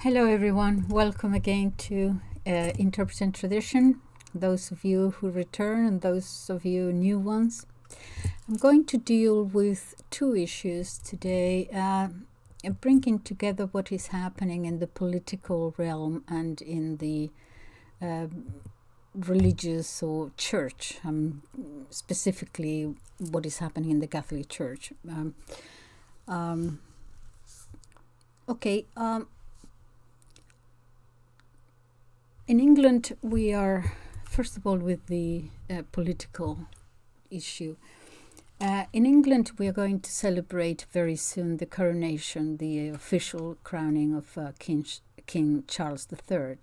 Hello everyone, welcome again to Interpreting Tradition, those of you who return and those of you new ones. I'm going to deal with two issues today, bringing together what is happening in the political realm and in the religious or church, specifically what is happening in the Catholic Church. In England, we are, first of all, with the political issue. In England, we are going to celebrate very soon the coronation, the official crowning of King Charles III.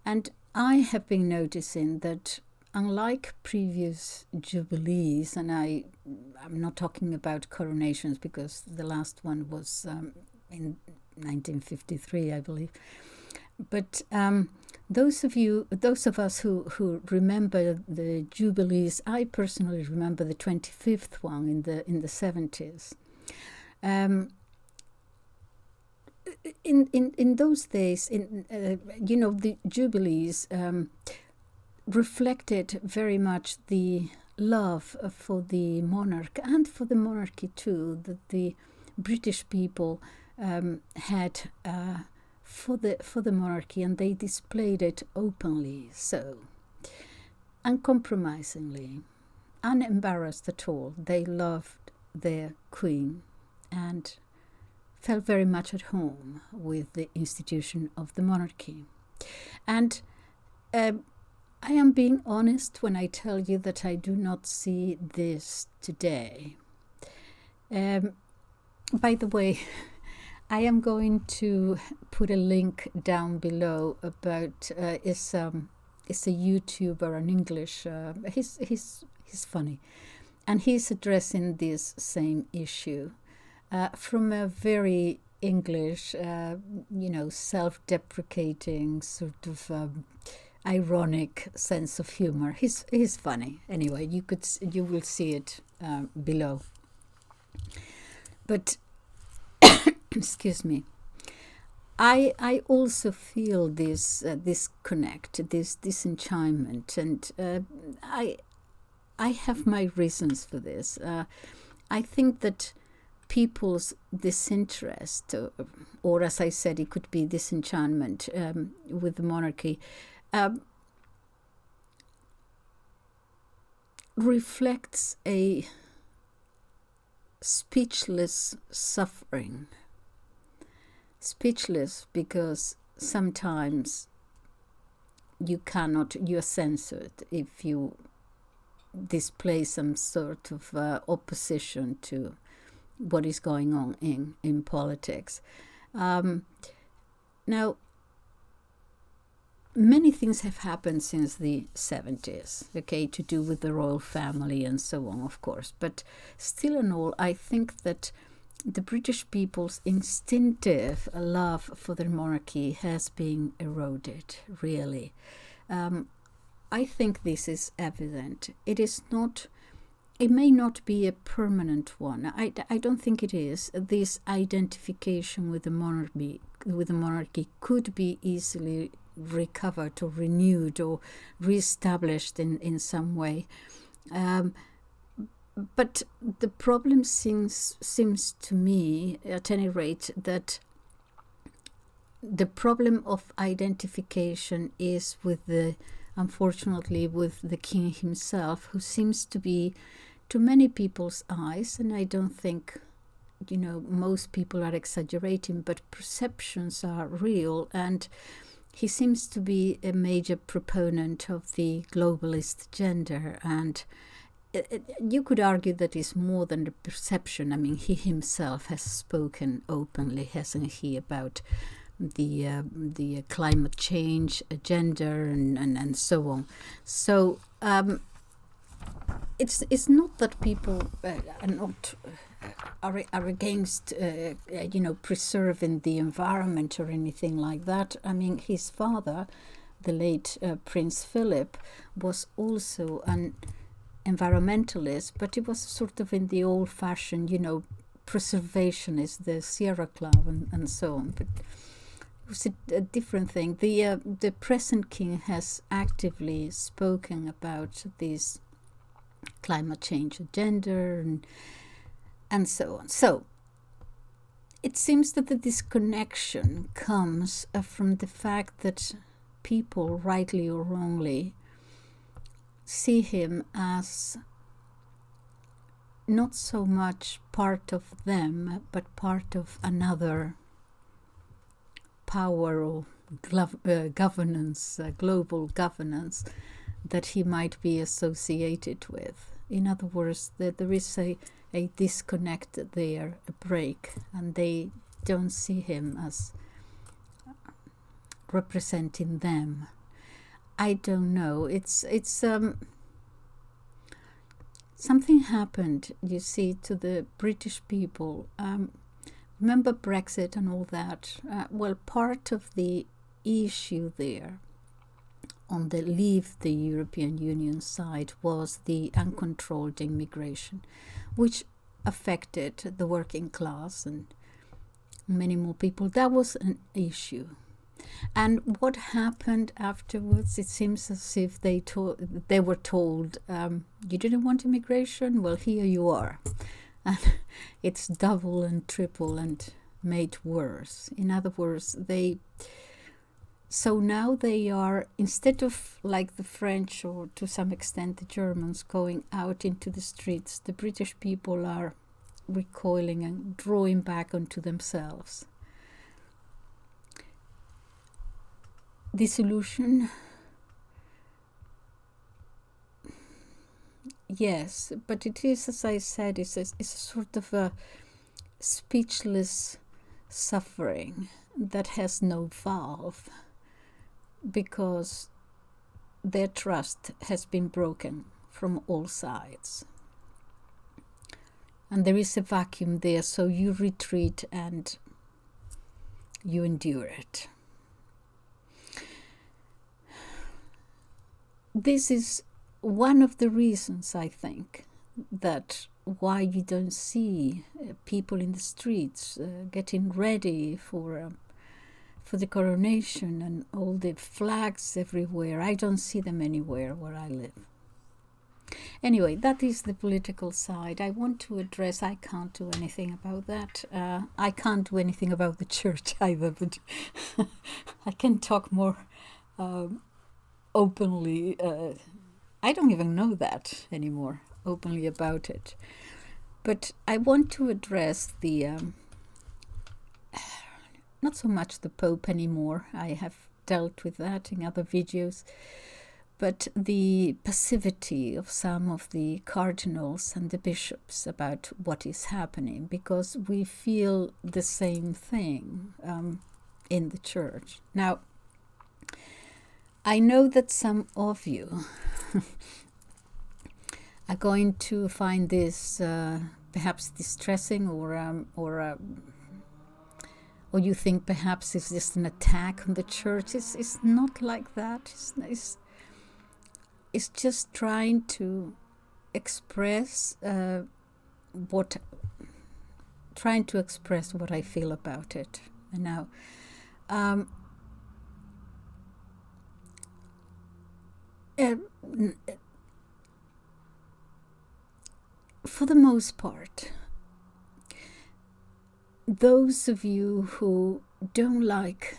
And I have been noticing that unlike previous jubilees, and I'm not talking about coronations because the last one was in 1953, I believe, but those of us who remember the jubilees, I personally remember the 25th one in the 70s. In those days, the jubilees reflected very much the love for the monarch and for the monarchy too, that the British people had for the monarchy, and they displayed it openly, so uncompromisingly, unembarrassed at all. They loved their queen and felt very much at home with the institution of the monarchy. And I am being honest when I tell you that I do not see this today. By the way, I am going to put a link down below about it's a YouTuber in English. He's funny, and he's addressing this same issue from a very English, self-deprecating sort of ironic sense of humor. He's funny. Anyway, you will see it below. But excuse me. I also feel this disconnect, this disenchantment, and I have my reasons for this. I think that people's disinterest, or as I said, it could be disenchantment with the monarchy, reflects a speechless suffering. Speechless because sometimes you are censored if you display some sort of opposition to what is going on in politics. Now, many things have happened since the 70s, to do with the royal family and so on, of course. But still in all, I think that the British people's instinctive love for the monarchy has been eroded, really. I think this is evident. It may not be a permanent one. I don't think it is. This identification with the monarchy could be easily recovered or renewed or reestablished in some way. But the problem seems to me, at any rate, that the problem of identification is unfortunately with the king himself, who seems to be, to many people's eyes, and I don't think, most people are exaggerating, but perceptions are real, and he seems to be a major proponent of the globalist agenda, and you could argue that it's more than the perception. I mean, he himself has spoken openly, hasn't he, about the climate change agenda and so on. So it's not that people are against preserving the environment or anything like that. I mean, his father, the late Prince Philip, was also an environmentalist, but it was sort of in the old-fashioned, preservationist, the Sierra Club and so on. But was a different thing. The present king has actively spoken about this climate change agenda and so on. So it seems that the disconnection comes from the fact that people, rightly or wrongly, see him as not so much part of them, but part of another power or governance, global governance, that he might be associated with. In other words, there is a disconnect there, a break, and they don't see him as representing them. I don't know. It's something happened, you see, to the British people. Remember Brexit and all that? Well, part of the issue there on the leave the European Union side was the uncontrolled immigration, which affected the working class and many more people. That was an issue. And what happened afterwards, it seems as if they were told, you didn't want immigration? Well, here you are. And it's double and triple and made worse. In other words, so now they are, instead of like the French or to some extent the Germans going out into the streets, the British people are recoiling and drawing back onto themselves. Disillusion, yes, but it is, as I said, it's a sort of a speechless suffering that has no valve, because their trust has been broken from all sides. And there is a vacuum there, so you retreat and you endure it. This is one of the reasons, I think, that why you don't see people in the streets getting ready for the coronation and all the flags everywhere. I don't see them anywhere where I live. Anyway, that is the political side. I want to address, I can't do anything about that. I can't do anything about the church either, but I can talk more openly. I don't even know that anymore, openly about it. But I want to address the not so much the Pope anymore. I have dealt with that in other videos. But the passivity of some of the cardinals and the bishops about what is happening, because we feel the same thing in the church. Now, I know that some of you are going to find this perhaps distressing, or you think perhaps it's just an attack on the church. It's not like that. It's just trying to express what I feel about it. And now, for the most part, those of you who don't like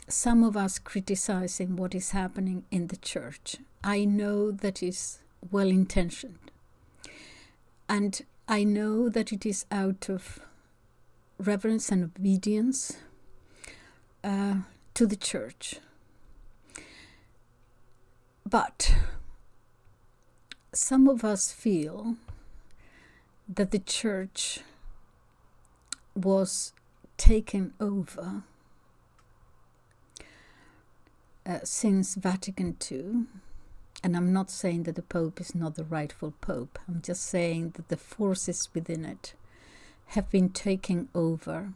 some of us criticizing what is happening in the church, I know that is well-intentioned. And I know that it is out of reverence and obedience to the church. But some of us feel that the church was taken over since Vatican II, and I'm not saying that the Pope is not the rightful Pope. I'm just saying that the forces within it have been taken over,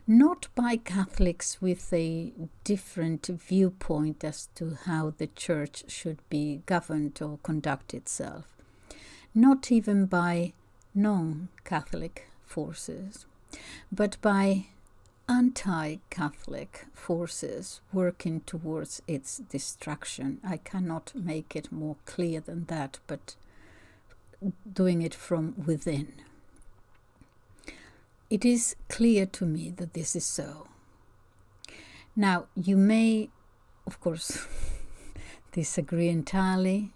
not by Catholics with a different viewpoint as to how the church should be governed or conduct itself, not even by non-Catholic forces, but by anti-Catholic forces working towards its destruction. I cannot make it more clear than that, but doing it from within. It is clear to me that this is so. Now, you may, of course, disagree entirely.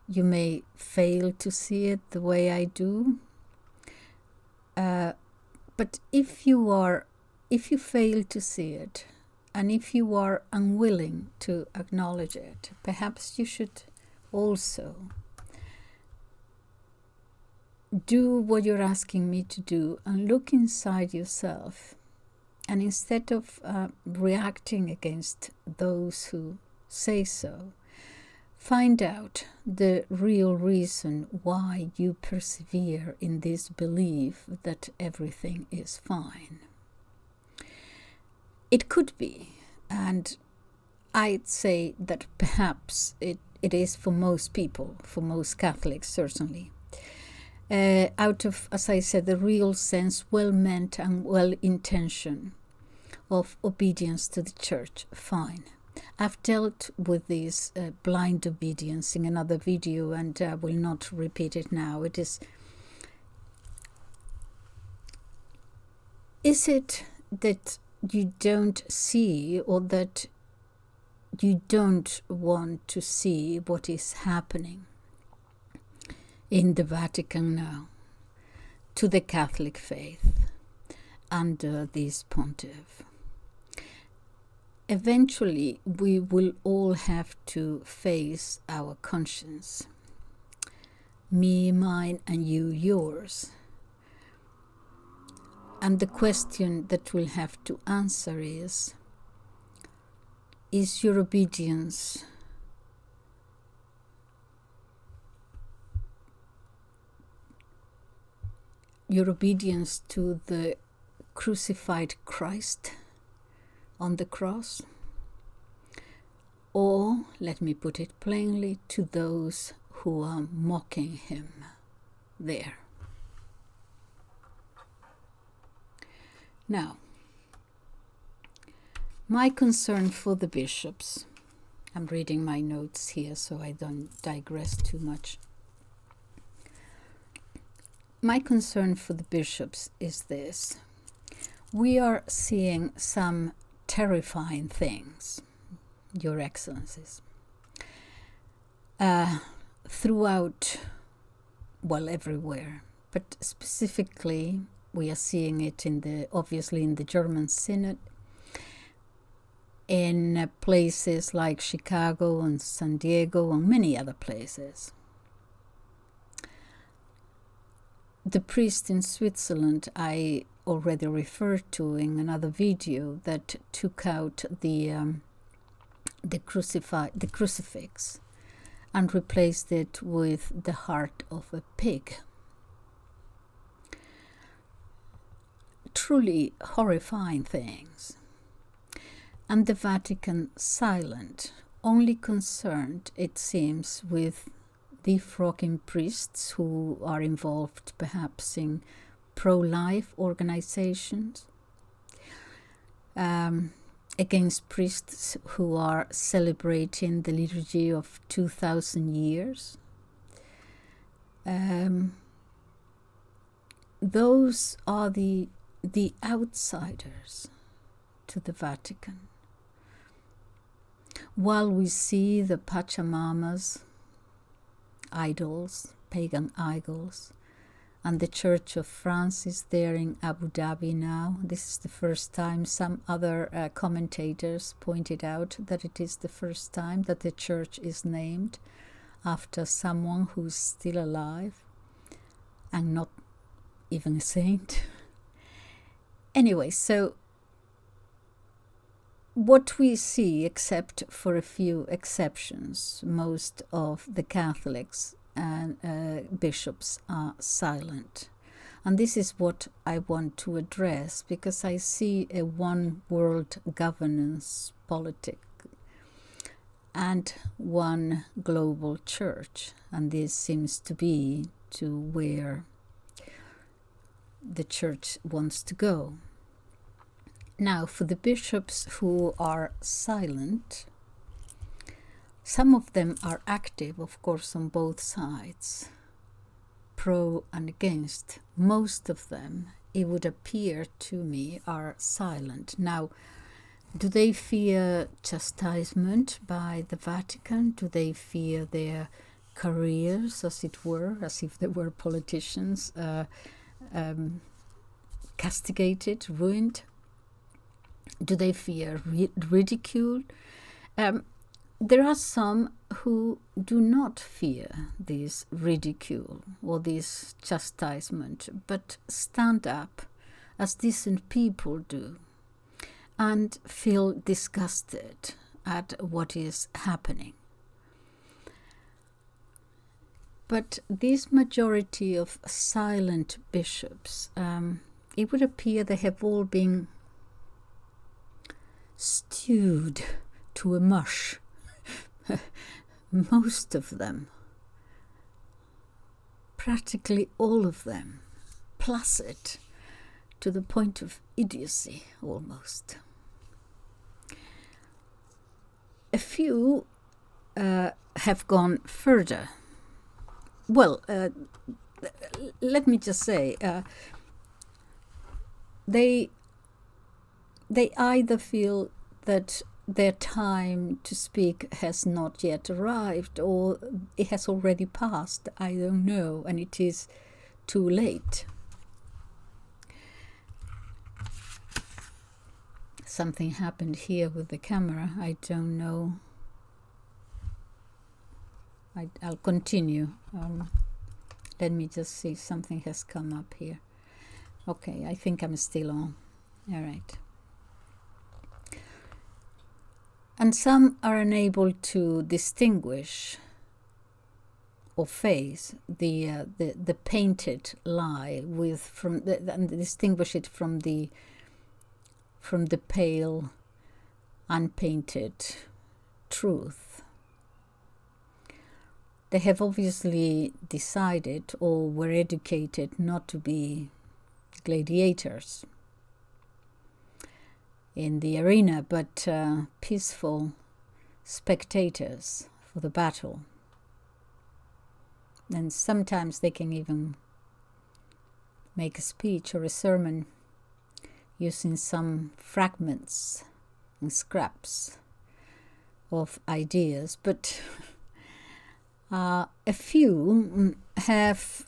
You may fail to see it the way I do. But if you fail to see it, and if you are unwilling to acknowledge it, perhaps you should also do what you're asking me to do and look inside yourself. And instead of reacting against those who say so, find out the real reason why you persevere in this belief that everything is fine. It could be, and I'd say that perhaps it is for most people, for most Catholics certainly, out of, as I said, the real sense, well-meant and well-intentioned of obedience to the Church. Fine. I've dealt with this blind obedience in another video, and I will not repeat it now. Is it that you don't see, or that you don't want to see what is happening in the Vatican now to the Catholic faith under this pontiff? Eventually, we will all have to face our conscience. Me, mine, and you, yours. And the question that we'll have to answer is your obedience to the crucified Christ on the cross, or, let me put it plainly, to those who are mocking him there? Now, my concern for the bishops, I'm reading my notes here so I don't digress too much. My concern for the bishops is this. We are seeing some terrifying things, Your Excellencies, throughout, well, everywhere, but specifically we are seeing it obviously in the German Synod, in places like Chicago and San Diego and many other places. The priest in Switzerland I already referred to in another video that took out the crucifix and replaced it with the heart of a pig. Truly horrifying things. And the Vatican silent, only concerned, it seems, with defrogging priests who are involved perhaps in pro-life organizations, against priests who are celebrating the liturgy of 2,000 years. Those are the outsiders to the Vatican. While we see the Pachamamas, idols, pagan idols, and the Church of France is there in Abu Dhabi now. This is the first time. Some other commentators pointed out that it is the first time that the church is named after someone who's still alive and not even a saint. Anyway, so what we see, except for a few exceptions, most of the Catholics and bishops are silent. And this is what I want to address, because I see a one world governance politic and one global church. And this seems to be to where the church wants to go. Now, for the bishops who are silent, some of them are active, of course, on both sides, pro and against. Most of them, it would appear to me, are silent. Now, do they fear chastisement by the Vatican? Do they fear their careers, as it were, as if they were politicians, castigated, ruined? Do they fear ridicule? There are some who do not fear this ridicule or this chastisement, but stand up as decent people do and feel disgusted at what is happening. But this majority of silent bishops, it would appear they have all been stewed to a mush. Most of them, practically all of them, placid to the point of idiocy almost. A few have gone further. Well, let me just say, they either feel that their time to speak has not yet arrived, or it has already passed, I don't know, and it is too late. Something happened here with the camera, I don't know. I'll continue. Let me just see, something has come up here. Okay, I think I'm still on. All right. And some are unable to distinguish or face the painted lie and distinguish it from the pale, unpainted truth. They have obviously decided or were educated not to be gladiators in the arena, but peaceful spectators for the battle. And sometimes they can even make a speech or a sermon using some fragments and scraps of ideas. But a few have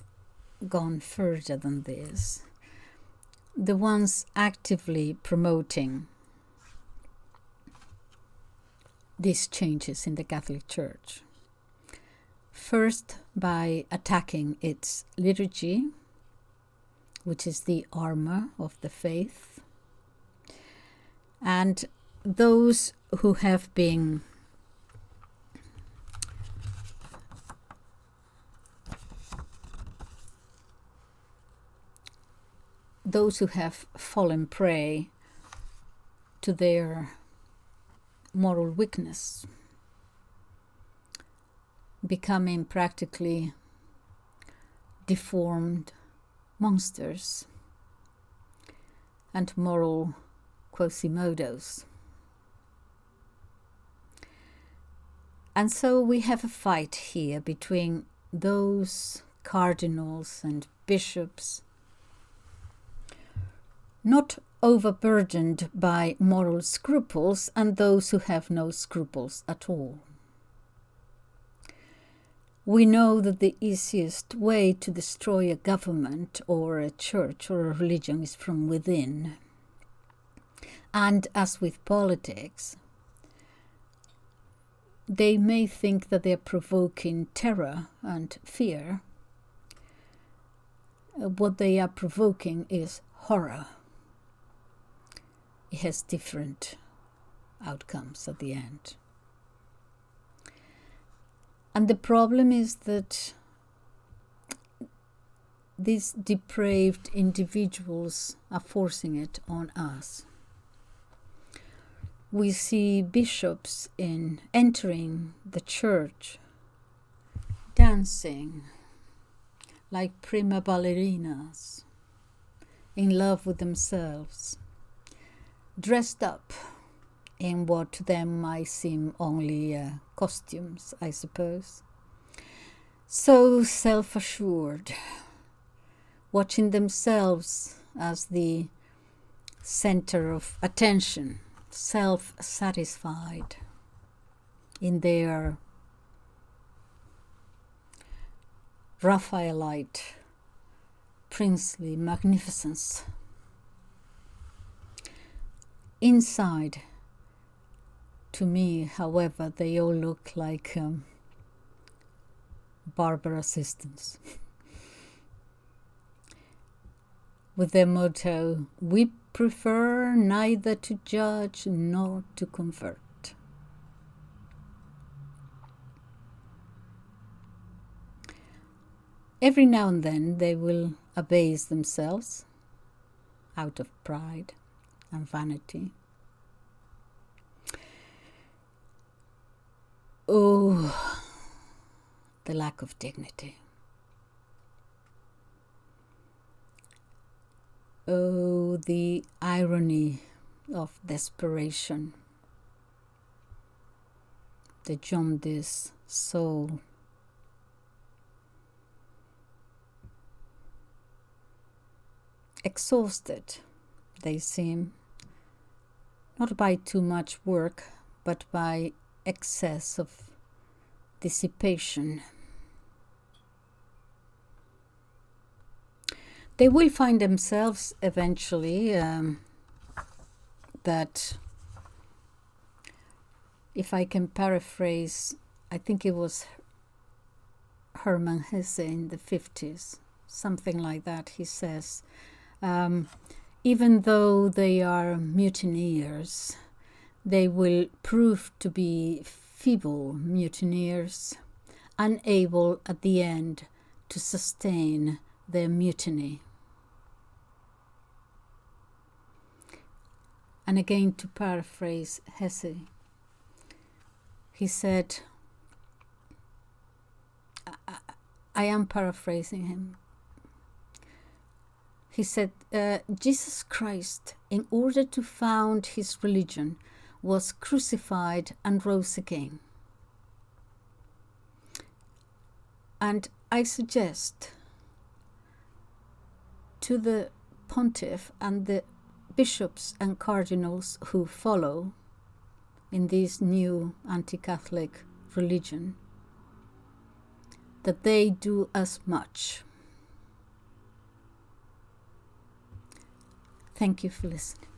gone further than this. The ones actively promoting these changes in the Catholic Church. First, by attacking its liturgy, which is the armor of the faith, and those who have been fallen prey to their moral weakness, becoming practically deformed monsters and moral Quasimodos. And so we have a fight here between those cardinals and bishops not overburdened by moral scruples and those who have no scruples at all. We know that the easiest way to destroy a government or a church or a religion is from within. And as with politics, they may think that they're provoking terror and fear. What they are provoking is horror. It has different outcomes at the end. And the problem is that these depraved individuals are forcing it on us. We see bishops entering the church, dancing like prima ballerinas, in love with themselves, dressed up in what to them might seem only costumes, I suppose. So self-assured, watching themselves as the center of attention, self-satisfied in their Raphaelite princely magnificence. Inside, to me, however, they all look like barber assistants. With their motto, "We prefer neither to judge nor to convert." Every now and then they will abase themselves out of pride and vanity. Oh, the lack of dignity. Oh, the irony of desperation. The jaundiced soul. Exhausted, they seem, not by too much work, but by excess of dissipation. They will find themselves eventually that, if I can paraphrase, I think it was Hermann Hesse in the 50s, something like that, he says, even though they are mutineers, they will prove to be feeble mutineers, unable at the end to sustain their mutiny. And again, to paraphrase Hesse, he said, I am paraphrasing him. He said, Jesus Christ, in order to found his religion, was crucified and rose again. And I suggest to the pontiff and the bishops and cardinals who follow in this new anti-Catholic religion that they do as much. Thank you for listening.